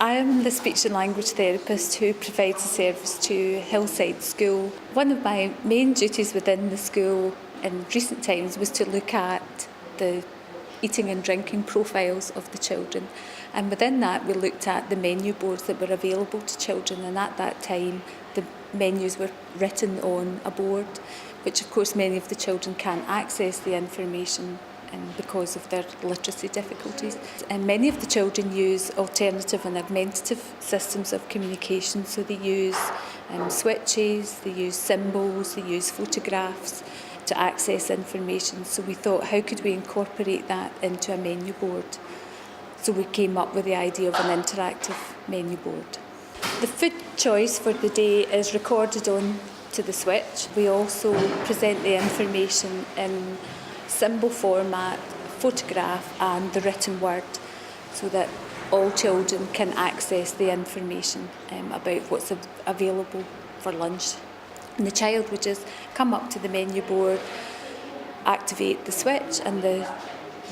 I am the speech and language therapist who provides a service to Hillside School. One of my main duties within the school in recent times was to look at the eating and drinking profiles of the children, and within that we looked at the menu boards that were available to children, and at that time the menus were written on a board, which of course many of the children can't access the information because of their literacy difficulties. And many of the children use alternative and augmentative systems of communication, so they use switches, they use symbols, they use photographs to access information. So we thought, how could we incorporate that into a menu board? So we came up with the idea of an interactive menu board. The food choice for the day is recorded on to the switch. We also present the information in symbol format, photograph and the written word, so that all children can access the information about what's available for lunch. And the child would just come up to the menu board, activate the switch, and the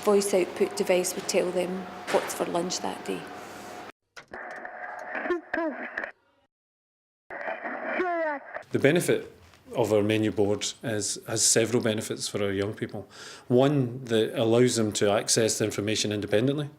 voice output device would tell them what's for lunch that day. The benefit of our menu board has several benefits for our young people. One, that allows them to access the information independently.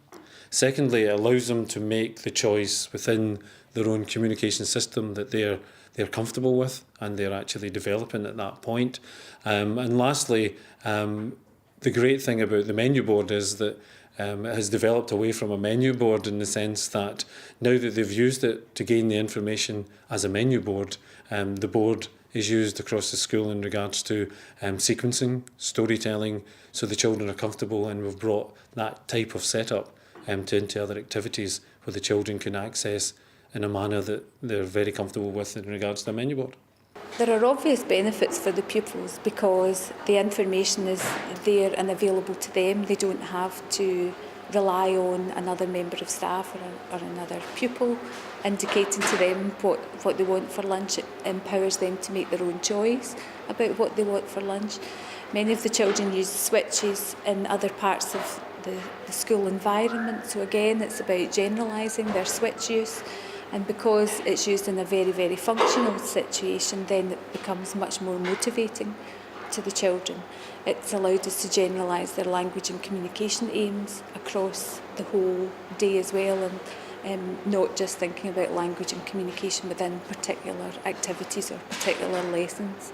Secondly, it allows them to make the choice within their own communication system that they're comfortable with and they're actually developing at that point. And lastly, the great thing about the menu board is that it has developed away from a menu board in the sense that now that they've used it to gain the information as a menu board, the board is used across the school in regards to sequencing, storytelling, so the children are comfortable, and we've brought that type of setup into other activities where the children can access in a manner that they're very comfortable with in regards to a menu board. There are obvious benefits for the pupils because the information is there and available to them. They don't have to rely on another member of staff or another pupil indicating to them what they want for lunch. It empowers them to make their own choice about what they want for lunch. Many of the children use switches in other parts of the school environment, so again it's about generalising their switch use. And because it's used in a very, very functional situation, then it becomes much more motivating to the children. It's allowed us to generalise their language and communication aims across the whole day as well, and not just thinking about language and communication within particular activities or particular lessons.